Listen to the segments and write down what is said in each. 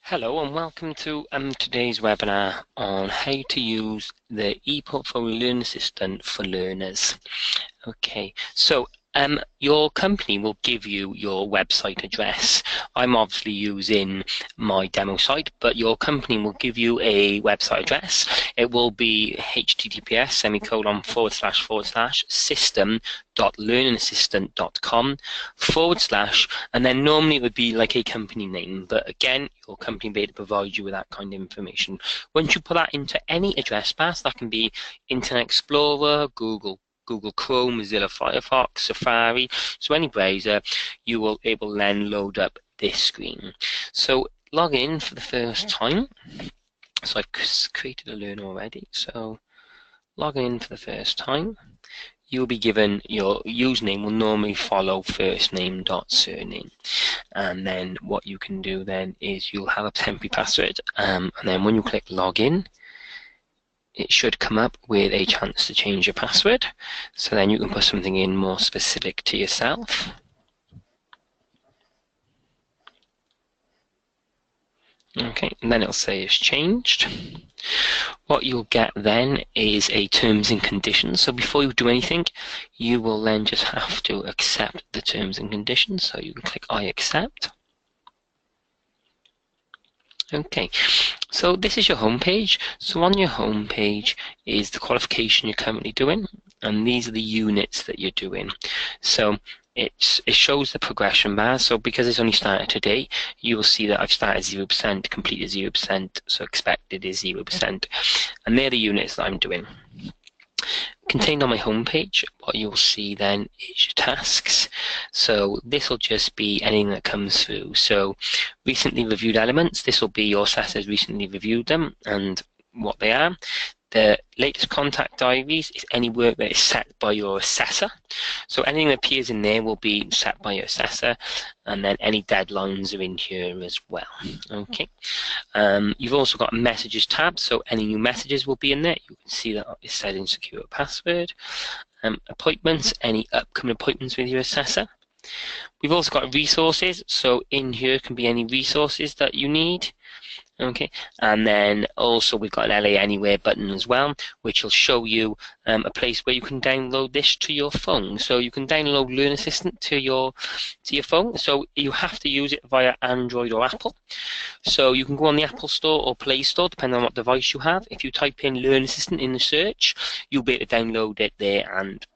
Hello and welcome to today's webinar on how to use the ePortfolio Learning Assistant for learners. Okay, so your company will give you your website address. I'm obviously using my demo site, but your company will give you a website address. It will be https://system.learningassistant.com/ and then normally it would be like a company name, but again your company will be able to provide you with that kind of information. Once you put that into any address bar, that can be Internet Explorer, Google Chrome, Mozilla Firefox, Safari, so any browser, you will able to then load up this screen. So log in for the first time. So I've created a learner already, so log in for the first time. You'll be given your username will normally follow first name dot surname, and then what you can do then is you'll have a temporary password, and then when you click login, it should come up with a chance to change your password. So then you can put something in more specific to yourself. Okay, and then it'll say it's changed. What you'll get then is a terms and conditions. So before you do anything, you will then just have to accept the terms and conditions. So you can click I accept. Okay, so this is your home page. So on your home page is the qualification you're currently doing, and these are the units that you're doing. So it shows the progression bar. So because it's only started today, you will see that I've started 0%, completed 0%, so expected is 0%, and they're the units that I'm doing. Contained on my home page, what you'll see then is your tasks. So this will just be anything that comes through. So recently reviewed elements, this will be your assessors recently reviewed them and what they are. The latest contact diaries is any work that is set by your assessor. So anything that appears in there will be set by your assessor, and then any deadlines are in here as well. Okay. You've also got a messages tab, so any new messages will be in there. You can see that it's set in secure password. Appointments, any upcoming appointments with your assessor. We've also got resources, so in here can be any resources that you need. Okay, and then also we've got an LA Anywhere button as well, which will show you a place where you can download this to your phone. So you can download Learn Assistant to your phone. So you have to use it via Android or Apple. So you can go on the Apple Store or Play Store, depending on what device you have. If you type in Learn Assistant in the search, you'll be able to download it there and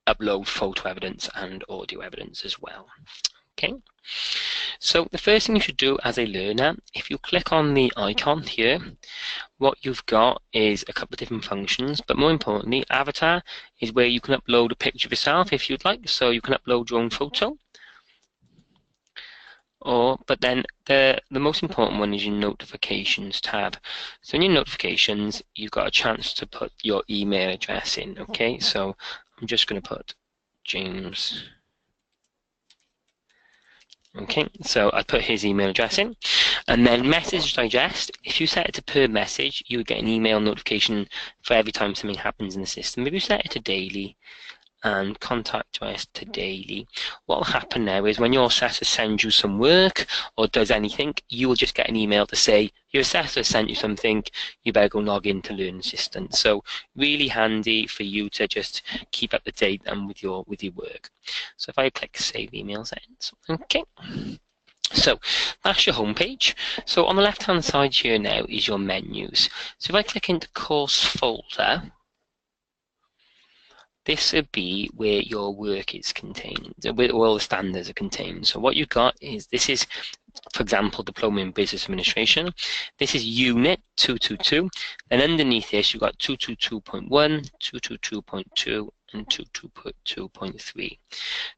upload photo evidence and audio evidence as well. Okay. So the first thing you should do as a learner, if you click on the icon here, what you've got is a couple of different functions, but more importantly, avatar is where you can upload a picture of yourself if you'd like, so you can upload your own photo. But then the most important one is your notifications tab. So in your notifications, you've got a chance to put your email address in, okay? So I'm just going to put James. Okay, so I put his email address in, and then message digest. If you set it to per message, you would get an email notification for every time something happens in the system. If you set it to daily and contact address to daily, what will happen now is when your assessor sends you some work or does anything, you will just get an email to say your assessor sent you something, you better go log in to Learn Assistant. So really handy for you to just keep up to date and with your work. So if I click save email settings, okay. So that's your home page. So on the left hand side here now is your menus. So if I click into course folder, this would be where your work is contained, where all the standards are contained. So what you've got is, this is, for example, Diploma in Business Administration. This is Unit 222. And underneath this, you've got 222.1, 222.2, and 222.3.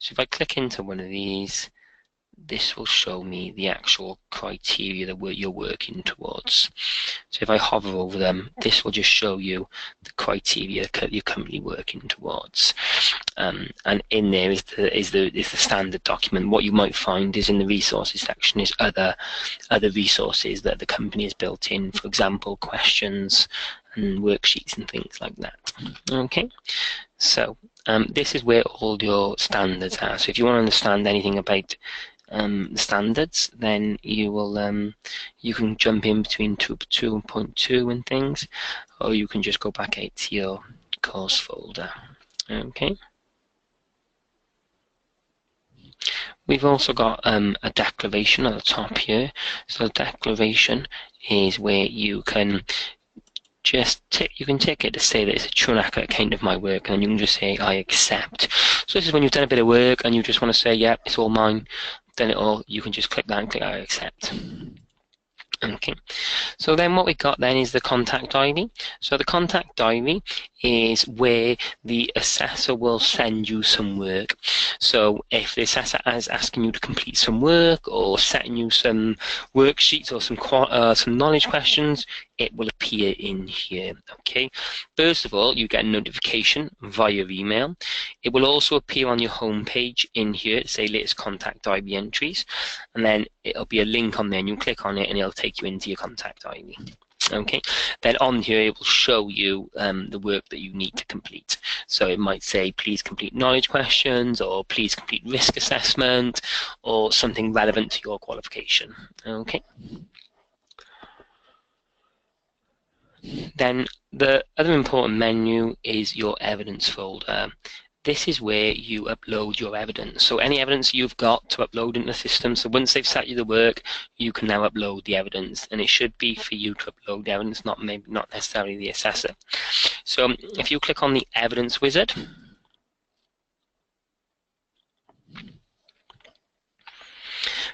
So if I click into one of these, this will show me the actual criteria that you're working towards. So if I hover over them, this will just show you the criteria that you're currently working towards. And in there is the standard document. What you might find is in the resources section is other resources that the company has built in, for example, questions and worksheets and things like that. Okay, so this is where all your standards are. So if you want to understand anything about standards, then you will you can jump in between 2.2 and things, or you can just go back out to your course folder. Okay. We've also got a declaration at the top here. So the declaration is where you can just tick it to say that it's a true and accurate account of my work, and then you can just say I accept. So this is when you've done a bit of work and you just want to say, yeah, it's all mine. Then you can just click that and click I accept. Okay, so then what we got then is the contact diary. So the contact diary is where the assessor will send you some work. So if the assessor is asking you to complete some work or setting you some worksheets or some knowledge questions, it will appear in here. Okay, first of all, you get a notification via email. It will also appear on your home page in here, say latest contact diary entries, and then it'll be a link on there, and you click on it and it'll take you into your contact diary. Okay, then on here it will show you the work that you need to complete. So it might say please complete knowledge questions, or please complete risk assessment, or something relevant to your qualification. Okay. Then the other important menu is your evidence folder. This is where you upload your evidence. So any evidence you've got to upload into the system, so once they've set you the work, you can now upload the evidence, and it should be for you to upload the evidence, not necessarily the assessor. So if you click on the evidence wizard,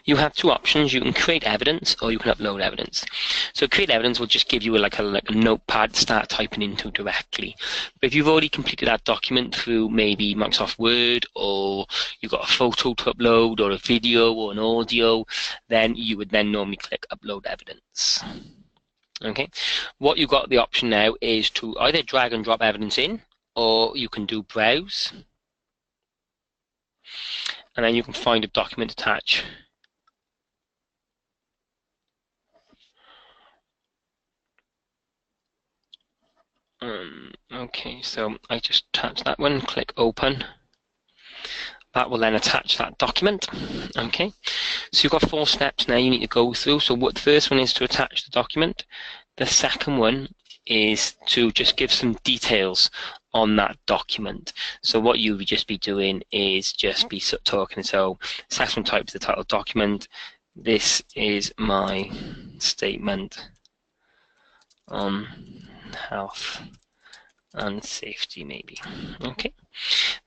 you have two options. You can create evidence or you can upload evidence. So create evidence will just give you like a notepad to start typing into directly. But if you've already completed that document through maybe Microsoft Word, or you've got a photo to upload or a video or an audio, then you would then normally click upload evidence. Okay, what you've got the option now is to either drag and drop evidence in, or you can do browse, and then you can find a document attached. Okay, so I just attach that one, click open. That will then attach that document. Okay, so you've got 4 steps now you need to go through. So what the first one is to attach the document. The second one is to just give some details on that document. So what you would just be doing is just be talking. So assessment type is the title document. This is my statement on health and safety, maybe. Okay.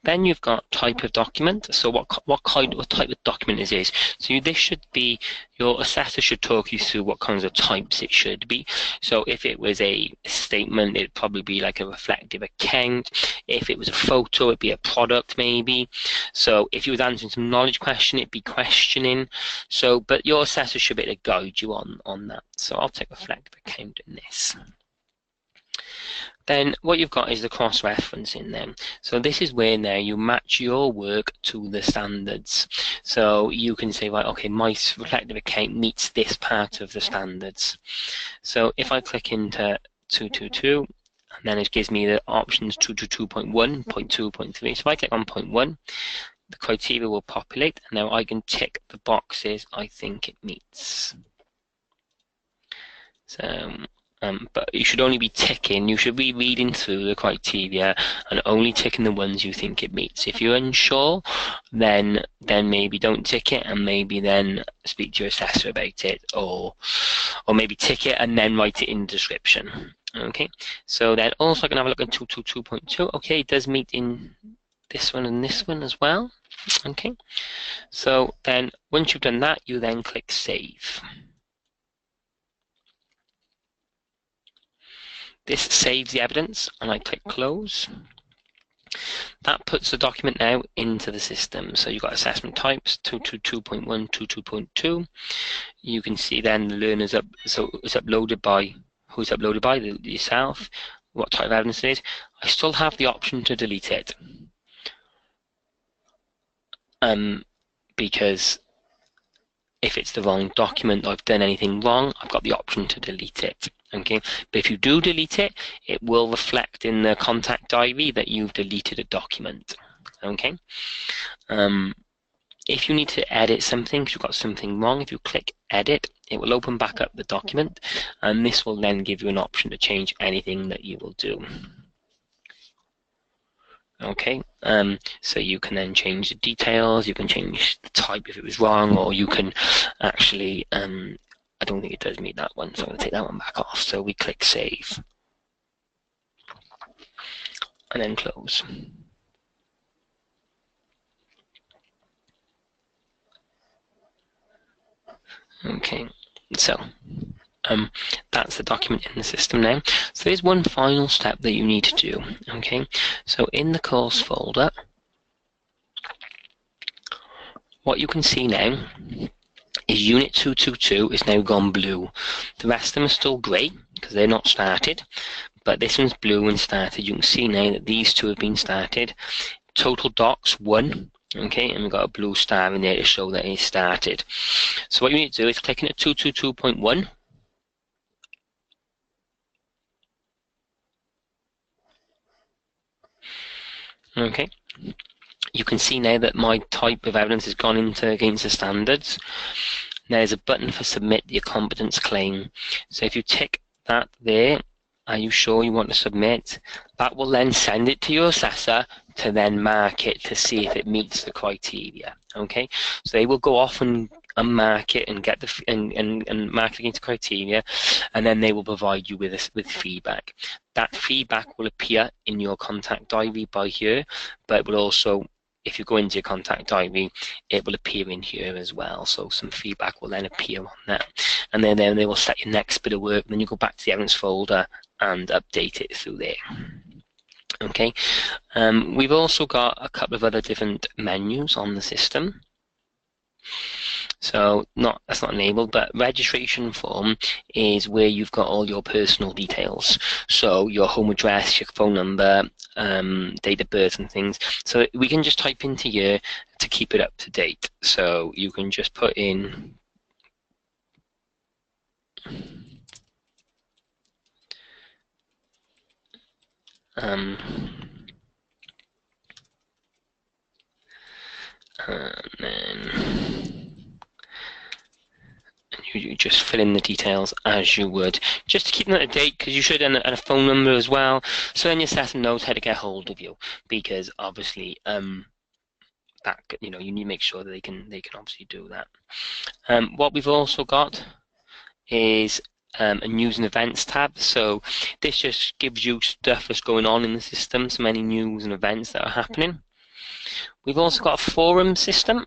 Then you've got type of document. So what type of document is this? So this should be, your assessor should talk you through what kinds of types it should be. So if it was a statement, it'd probably be like a reflective account. If it was a photo, it'd be a product maybe. So if you was answering some knowledge question, it'd be questioning. So, but your assessor should be able to guide you on that. So I'll take reflective account in this. Then what you've got is the cross-referencing then. So this is where now you match your work to the standards. So you can say, right, okay, my reflective account meets this part of the standards. So if I click into 222, and then it gives me the options 222.1, 0.2, 0.3. So if I click on 0.1, the criteria will populate, and now I can tick the boxes I think it meets. So but you should only be ticking, you should be reading through the criteria and only ticking the ones you think it meets. If you're unsure, then maybe don't tick it, and maybe then speak to your assessor about it, or maybe tick it and then write it in the description. Okay, so then also I can have a look at 222.2. Okay, it does meet in this one and this one as well. Okay, so then once you've done that, you then click save. This saves the evidence, and I click close. That puts the document now into the system. So you've got assessment types, 222.1, 222.2. You can see then the learners up, so it's uploaded by, who's uploaded by, yourself, what type of evidence it is. I still have the option to delete it. Because if it's the wrong document, I've done anything wrong, I've got the option to delete it. Okay, but if you do delete it, it will reflect in the contact diary that you've deleted a document. Okay, If you need to edit something, if you've got something wrong, if you click edit, it will open back up the document, and this will then give you an option to change anything that you will do. Okay, so you can then change the details, you can change the type if it was wrong, or you can actually, I don't think it does meet that one, so I'm going to take that one back off. So we click save, and then close. Okay, so that's the document in the system now. So there's one final step that you need to do. Okay, so in the course folder, what you can see now is Unit 222 is now gone blue. The rest of them are still grey because they're not started, but this one's blue and started. You can see now that these two have been started. Total docs 1. Okay, and we've got a blue star in there to show that it's started. So what you need to do is click into 222.1. Okay, you can see now that my type of evidence has gone into against the standards. Now there's a button for submit your competence claim. So if you tick that there, are you sure you want to submit? That will then send it to your assessor to then mark it to see if it meets the criteria. Okay, so they will go off and mark it and get the and mark it against the criteria, and then they will provide you with feedback. That feedback will appear in your contact diary by here, but it will also, if you go into your contact diary, it will appear in here as well. So some feedback will then appear on that, and then they will set your next bit of work. And then you go back to the evidence folder and update it through there. Okay, we've also got a couple of other different menus on the system. So that's not enabled, but registration form is where you've got all your personal details. So your home address, your phone number, date of birth and things. So we can just type into here to keep it up to date. So you can just put in and then you just fill in the details as you would, just to keep them up to date, because you should, and a phone number as well, so then your assessor knows how to get hold of you, because obviously that, you need to make sure that they can obviously do that. What we've also got is a news and events tab. So this just gives you stuff that's going on in the system, so many news and events that are happening. We've also got a forum system.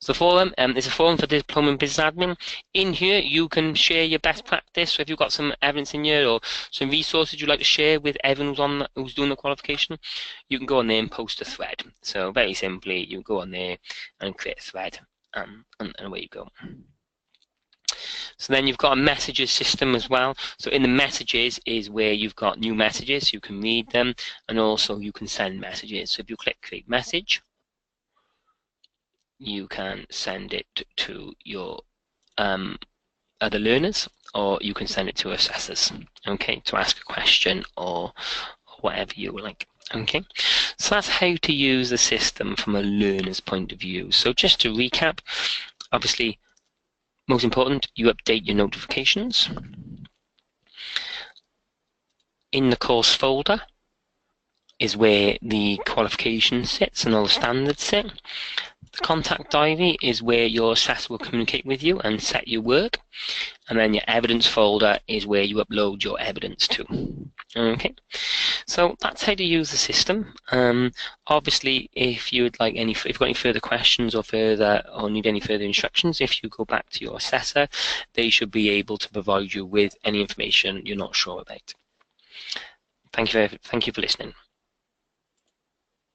So forum, there's a forum for diploma and business admin. In here, you can share your best practice. So if you've got some evidence in here or some resources you'd like to share with everyone who's doing the qualification, you can go on there and post a thread. So very simply, you go on there and create a thread, and away you go. So then you've got a messages system as well. So in the messages is where you've got new messages, you can read them, and also you can send messages. So if you click create message, you can send it to your other learners, or you can send it to assessors, okay, to ask a question or whatever you like. Okay, so that's how to use the system from a learner's point of view. So just to recap, obviously, most important, you update your notifications. In the course folder is where the qualification sits and all the standards sit. The contact diary is where your assessor will communicate with you and set your work. And then your evidence folder is where you upload your evidence to. Okay, so that's how to use the system. Obviously, if you've got any further questions or need any further instructions, if you go back to your assessor, they should be able to provide you with any information you're not sure about. Thank you for listening.